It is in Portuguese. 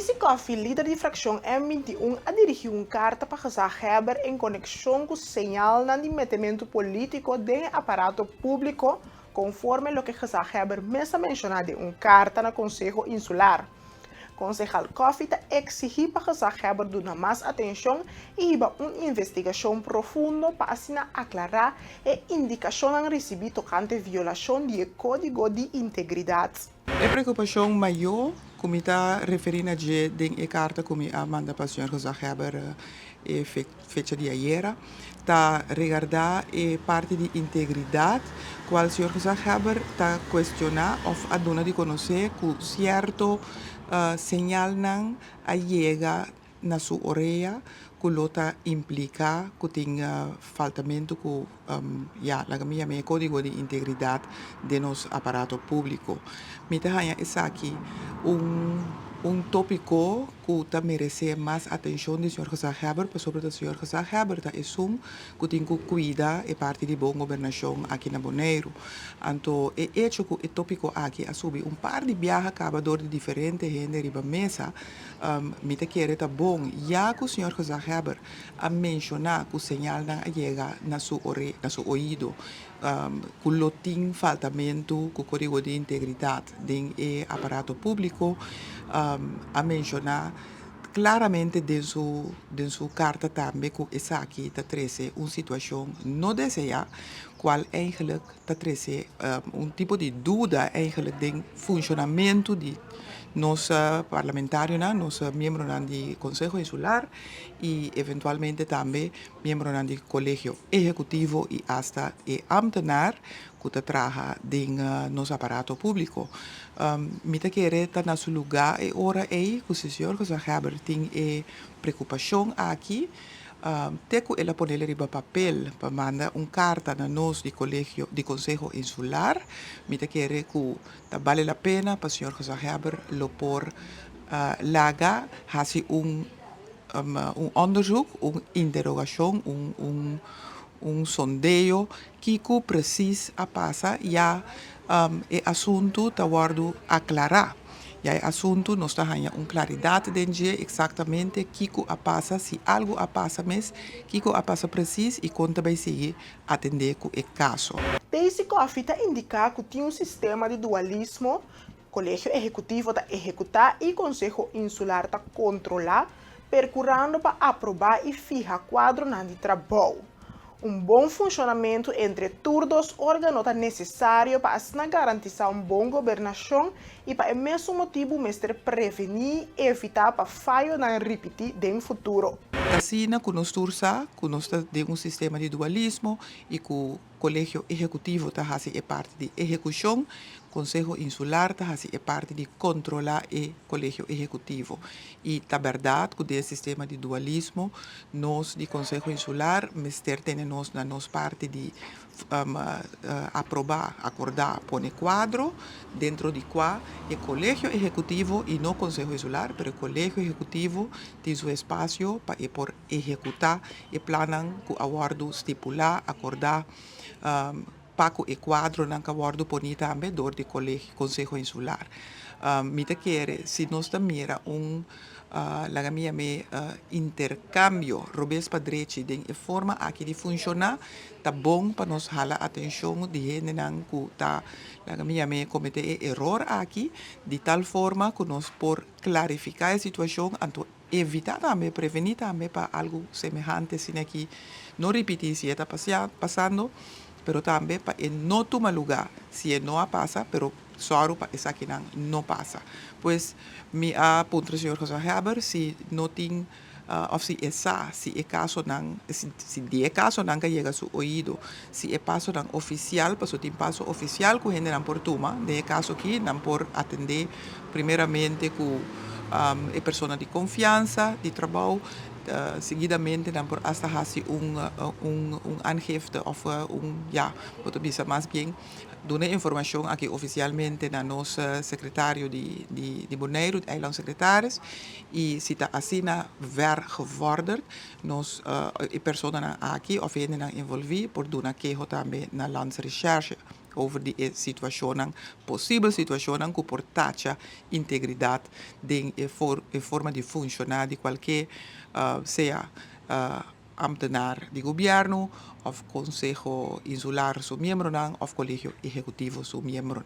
Daisy Coffee, líder de fracção M21, a dirigir uma carta para Gezagheber em conexão com o sinal de metimento político do aparato público, conforme o que Gezagheber mesmo mencionou em uma carta no Conselho Insular. Concejal Coffee exigiu para Gezagheber dar mais atenção e uma investigação profunda para assim aclarar a indicação recebida tocante violação do Código de Integridade. A preocupação maior, como está referindo a a carta que a manda para o senhor Gezagheber fecha de ayer, está regardar a parte de integridade, qual o senhor Gezagheber está questionando ou a dona de conhecer que certo sinal não chega na sua orelha, que lota implica que tenha faltamento que a minha código de integridade de nosso aparato público. Mita hanya isa aqui tópico que merece mais atenção do senhor Gezagheber, sobretudo o senhor Gezagheber assume que tem que cuidar a parte de boa governação aqui na Bonaire. Então, é hecho que o tópico aqui assume par de viajes acabador de diferentes gente riba mesa, me te quer tá bom, já que o senhor Gezagheber a mencionar que o sinal não chega na sua ouvido, que lo tem faltamento com o código de integridade do aparato público, a mencionar claramente de sua carta também que essa aqui está trazendo uma situação não desejada, qual eigenlijk está trazendo tipo de dúvida eigenlijk do funcionamento de nossa parlamentário, nossa membro do Conselho Insular e eventualmente também membro do Colégio Executivo e hasta ambtenaar que trabalha em nosso aparato público. Me querer estar no seu lugar e ora que o senhor Gezagheber tem preocupação aqui, teco ela poner riba papel para mandar uma carta na nós de colégio de Conselho Insular, me querer que vale a pena para o senhor Gezagheber lo por laga hasi onderzoek, interrogação, sondeio que precies a passa ja e assunto está guardo aclarar. E o assunto nós temos uma claridade de exatamente o que passa, se algo passa mesmo, o que passa preciso e quando vai seguir atender com o caso. Daisy Coffee indica que tem um sistema de dualismo, Colégio Executivo está executar e Conselho Insular está controlar, percurando para aprovar e fijar quadro de trabalho. Bom funcionamento entre todos os órgãos é necessário para garantir uma boa governação e para o mesmo motivo mestre prevenir e evitar para falho não repetir no futuro. Assim, que nós temos um sistema de dualismo e que o Colégio Executivo está fazendo parte de execução, o Conselho Insular está fazendo parte de controlar o Colégio Executivo. E a verdade que o sistema de dualismo, nós, do Conselho Insular, temos na nossa parte de aprovar, acordar, pôr quadro, dentro de qual o Colégio Executivo, e não o Conselho Insular, mas o Colégio Executivo tem seu espaço para executar e plano que o acordo estipular, acordar, para o quadro não acordo pôr também dentro do Conselho Insular. Me quer, se nós mira intercâmbio, robes padreci, de forma aqui de funcionar, tá bom para nós halar atenção de gente que tá cometer erro aqui, de tal forma que nós por clarificar a situação, então evitar também, prevenir também para algo semelhante, assim aqui, não repetir se está passando, pero também para não tomar lugar, se não passa, pero só para essa que não passa. Pois, me aponta o senhor Gezagheber, se não tem, ou se é caso não, se de caso não chega a seu ouvido, se é passo não oficial, passo tem passo oficial que a gente não por tomar, de caso que não por atender primeiramente com a pessoa de confiança, de trabalho, seguidamente dan por hasta hace aangifte of wat bisa mais bem doen informação aqui oficialmente na nossa secretário de Bonaire, de eilandsecretaris, e se está assim ver gevorderd, nós a pessoa aqui of gente envolvido por doen queijo também na landsrecherche over die situação, possível situação que portacha integridade em forma de funcionar de qualquer, seja ambtenaar de governo, of Consejo Insular su miembro, of Colegio Ejecutivo su miembro.